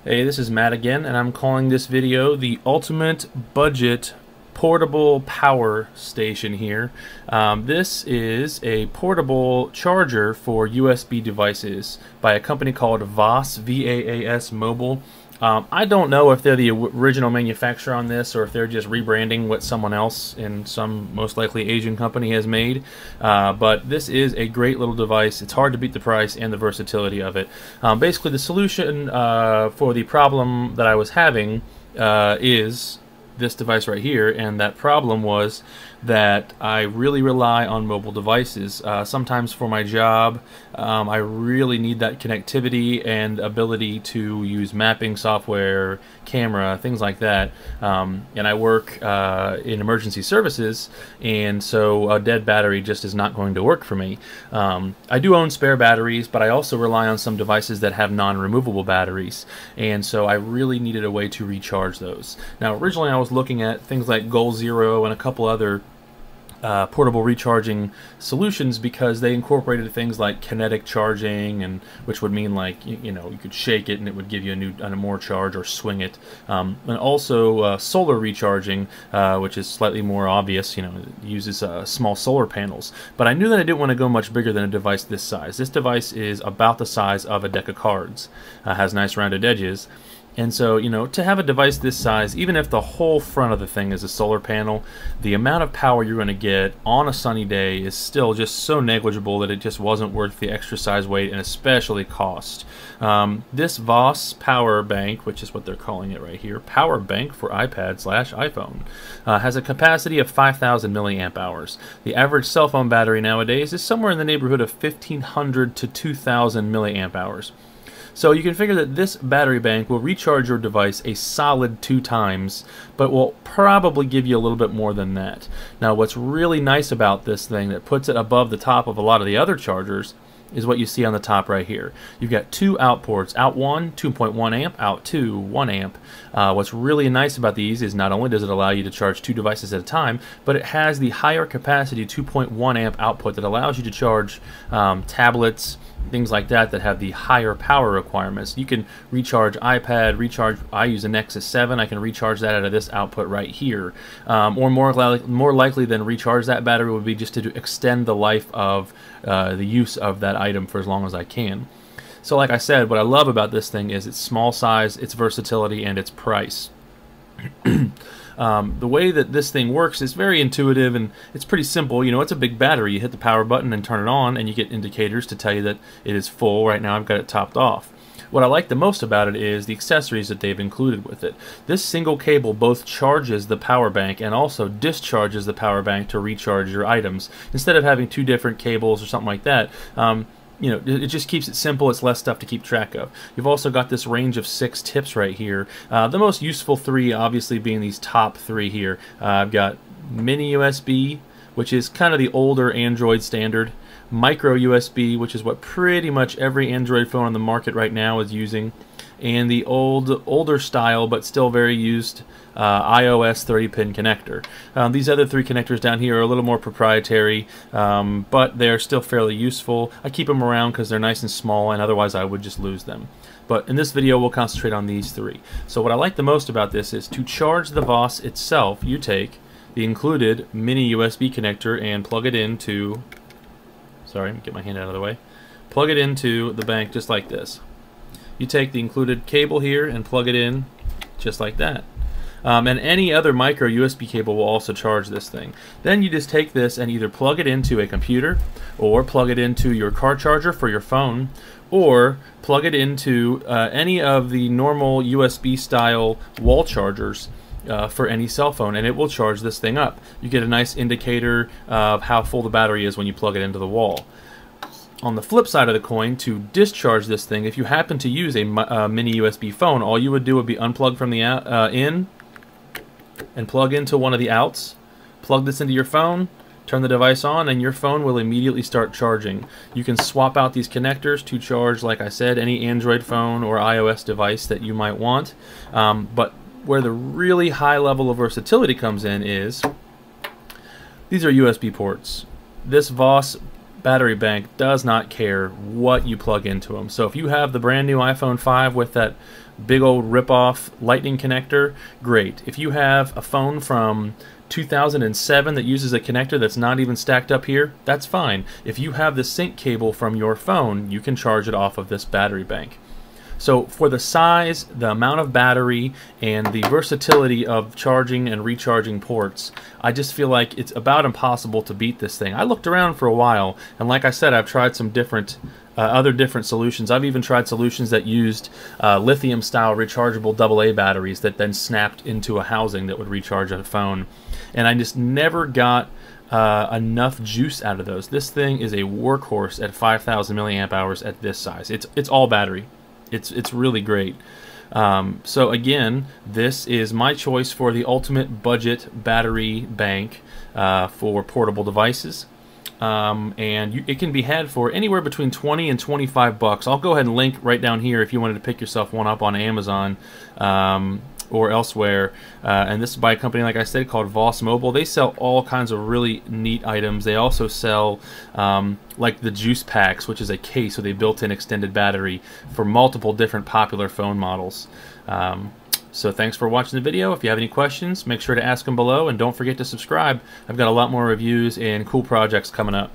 Hey, this is Matt again, and I'm calling this video the Ultimate Budget Portable Power Station here. This is a portable charger for USB devices by a company called VAS, V-A-A-S Mobile. I don't know if they're the original manufacturer on this or if they're just rebranding what someone else in some most likely Asian company has made. But this is a great little device. It's hard to beat the price and the versatility of it. Basically, the solution for the problem that I was having is this device right here, and that problem was that I really rely on mobile devices. Sometimes for my job, I really need that connectivity and ability to use mapping software, camera, things like that. And I work in emergency services, and so a dead battery just is not going to work for me. I do own spare batteries, but I also rely on some devices that have non-removable batteries, and so I really needed a way to recharge those. Now, originally I was looking at things like Goal Zero and a couple other portable recharging solutions because they incorporated things like kinetic charging, and which would mean like you know, you could shake it and it would give you a more charge, or swing it, and also solar recharging, which is slightly more obvious. You know, it uses small solar panels. But I knew that I didn't want to go much bigger than a device this size. This device is about the size of a deck of cards, has nice rounded edges. And so, you know, to have a device this size, even if the whole front of the thing is a solar panel, the amount of power you're going to get on a sunny day is still just so negligible that it just wasn't worth the extra size weight and especially cost. This VAS power bank, which is what they're calling it right here, power bank for iPad/iPhone, has a capacity of 5,000 milliamp hours. The average cell phone battery nowadays is somewhere in the neighborhood of 1,500 to 2,000 milliamp hours. So you can figure that this battery bank will recharge your device a solid 2 times, but will probably give you a little bit more than that. Now, what's really nice about this thing that puts it above the top of a lot of the other chargers is what you see on the top right here. You've got 2 out ports, out 1, 2.1 amp, out 2, 1 amp. What's really nice about these is not only does it allow you to charge 2 devices at a time, but it has the higher capacity 2.1 amp output that allows you to charge tablets, things like that have the higher power requirements. You can recharge iPad, I use a Nexus 7, I can recharge that out of this output right here. Or more likely than recharge that battery would be just to extend the life of the use of that item for as long as I can. So like I said, what I love about this thing is its small size, its versatility, and its price. The way that this thing works is very intuitive, and it's pretty simple. You know, it's a big battery. You hit the power button and turn it on, and you get indicators to tell you that it is full. Right now I've got it topped off. What I like the most about it is the accessories that they've included with it. This single cable both charges the power bank and also discharges the power bank to recharge your items. Instead of having 2 different cables or something like that, you know, it just keeps it simple. It's less stuff to keep track of. You've also got this range of 6 tips right here. The most useful 3 obviously being these top 3 here. I've got mini USB, which is kind of the older Android standard. Micro USB, which is what pretty much every Android phone on the market right now is using. And the older style, but still very used, iOS 30-pin connector. These other 3 connectors down here are a little more proprietary, but they're still fairly useful. I keep them around because they're nice and small, and otherwise I would just lose them. But in this video, we'll concentrate on these 3. So what I like the most about this is to charge the VAS itself, you take the included mini USB connector and plug it into, sorry, get my hand out of the way, plug it into the bank just like this. You take the included cable here and plug it in just like that. And any other micro USB cable will also charge this thing. Then you just take this and either plug it into a computer, or plug it into your car charger for your phone, or plug it into any of the normal USB style wall chargers for any cell phone, and it will charge this thing up. You get a nice indicator of how full the battery is when you plug it into the wall. On the flip side of the coin, to discharge this thing, if you happen to use a mini USB phone, all you would do would be unplug from the in and plug into one of the outs, plug this into your phone, turn the device on, and your phone will immediately start charging. You can swap out these connectors to charge, like I said, any Android phone or iOS device that you might want. But where the really high level of versatility comes in is these are USB ports. This VAS battery bank does not care what you plug into them. So if you have the brand new iPhone 5 with that big old rip-off lightning connector, great. If you have a phone from 2007 that uses a connector that's not even stacked up here, that's fine. If you have the sync cable from your phone, you can charge it off of this battery bank. So for the size, the amount of battery, and the versatility of charging and recharging ports, I just feel like it's about impossible to beat this thing. I looked around for a while, and like I said, I've tried some other different solutions. I've even tried solutions that used lithium-style rechargeable AA batteries that then snapped into a housing that would recharge a phone, and I just never got enough juice out of those. This thing is a workhorse at 5,000 milliamp hours at this size. It's all battery. It's really great. So again, this is my choice for the ultimate budget battery bank for portable devices. And it can be had for anywhere between 20 and 25 bucks. I'll go ahead and link right down here if you wanted to pick yourself one up on Amazon or elsewhere. And this is by a company, like I said, called Voss Mobile. They sell all kinds of really neat items. They also sell like the juice packs, which is a case with a built-in extended battery for multiple different popular phone models. So thanks for watching the video. If you have any questions, make sure to ask them below, and don't forget to subscribe. I've got a lot more reviews and cool projects coming up.